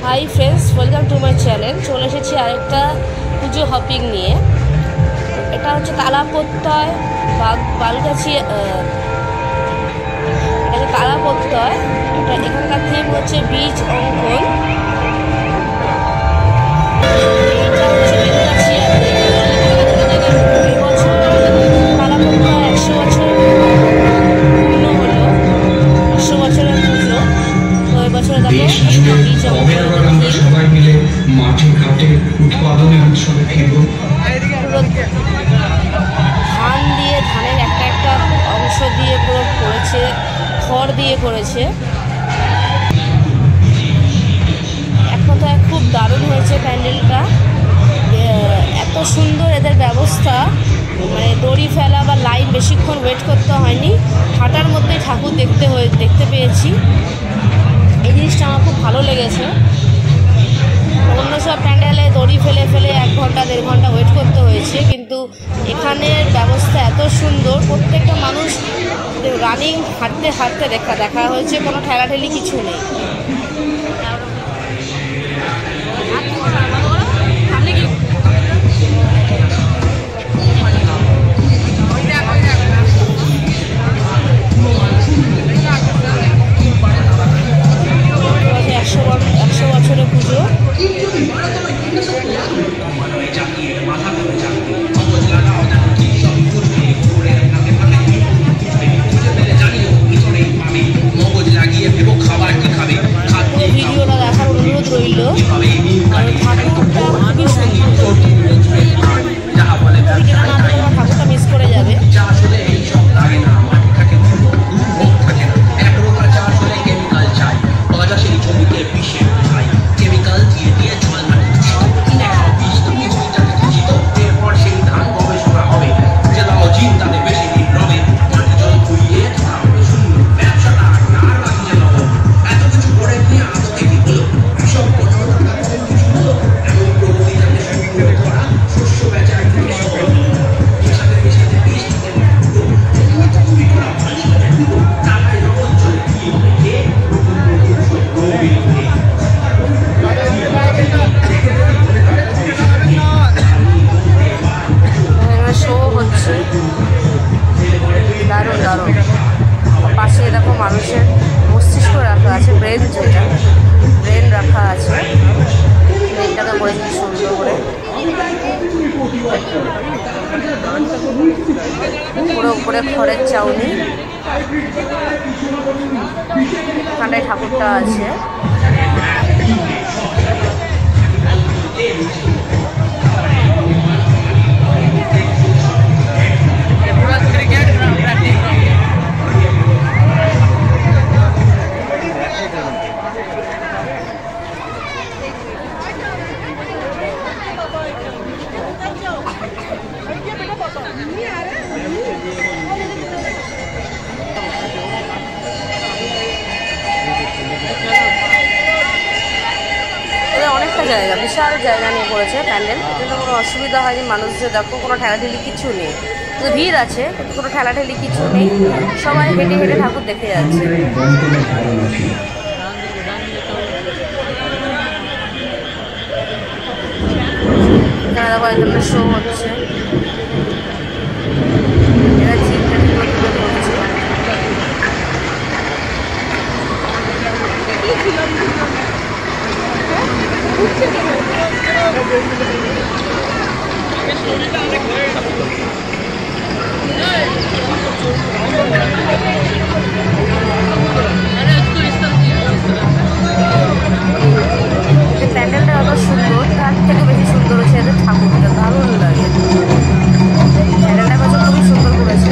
Hi friends, welcome to my channel. চলে এসেছি আরেকটা পুজো হপিং নিয়ে। এটা হচ্ছে তালাপত্তয় বালগাছি, এটা তালাপত্তয়। এটা এখানকার থিম হচ্ছে বীজ অঙ্কন। সবাই মিলে মাঠে ঘাটে উৎপাদনের উৎসবে ফিরব। ধান দিয়ে, ধানের একটা একটা অংশ দিয়ে পুরো করেছে, খড় দিয়ে করেছে। এক কথায় খুব দারুণ হয়েছে প্যান্ডেলটা। এত সুন্দর এদের ব্যবস্থা, মানে দড়ি ফেলা বা লাইন বেশিক্ষণ ওয়েট করতে হয়নি, হাঁটার মধ্যেই ঠাকুর দেখতে পেয়েছি। এই জিনিসটা আমার খুব ভালো লেগেছে। অন্য সব প্যান্ডেলে দড়ি ফেলে ফেলে 1 ঘন্টা 1.5 ঘন্টা ওয়েট করতে হয়েছে, কিন্তু এখানের ব্যবস্থা এত সুন্দর। প্রত্যেকটা মানুষ রানিং হাঁটতে হাঁটতে দেখা হয়েছে, কোনো ঠেলাঠেলি কিছু নেই। একশো বছরের পুজো। ভিডিওটা দেখার অনুরোধ রইল। ঠাকুরটা মিস করে যাবে। দারুণ দারুণ। পাশে দেখো মানুষের মস্তিষ্ক রাখা আছে, ব্রেন, যেটা ব্রেন রাখা আছে। ব্রেনটাকে করেছি সুন্দর করে, পুরো উপরে খড়ের চাউনি। এখানটায় ঠাকুরটা আছে। অনেকটা জায়গা, বিশাল জায়গা নিয়ে করেছে প্যান্ডেল, কিন্তু কোনো অসুবিধা হয়নি। মানুষদের দেখো কোনো ঠেলাঠেলি কিছু নেই, তো ভিড় আছে কিন্তু কোনো ঠেলাঠেলি কিছু নেই। সবাই হেঁটে হেঁটে ঠাকুর দেখে যাচ্ছে। এখানে দেখো এক ধরনের শো হচ্ছে। এরা জিপটা তুলে করছে। প্যান্ডেলটা অত সুন্দর, তার থেকে বেশি সুন্দর হচ্ছে এদের ঠাকুরটা। দারুণ লাগে, প্যান্ডেলটা কাছে খুবই সুন্দর করেছে।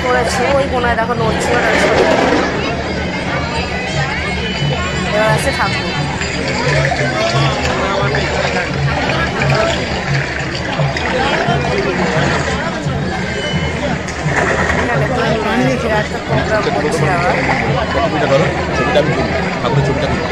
করেছে ওই কোনায় দেখো নড়ছে, এবার আছে ঠাকুর। হচ্ছে আবার। ছবিটা ধরো, ছবিটা আমি তুলি, ঠাকুরের ছবিটা তুলি।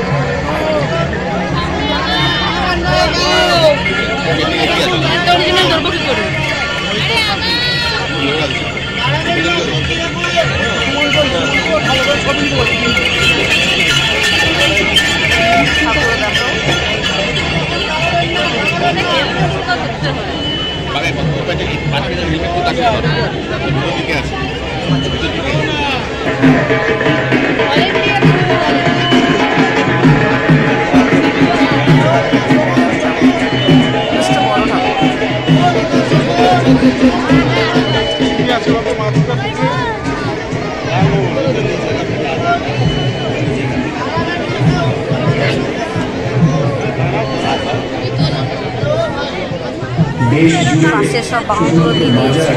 পাশে সব বাহুগুলো দিয়ে দিয়েছে,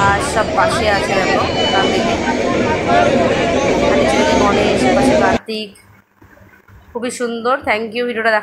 আর সব পাশে আছে দেখো ডান দিকে গণেশ, পাশে কার্তিক, খুবই সুন্দর। থ্যাংক ইউ ভিডিওটা দেখা।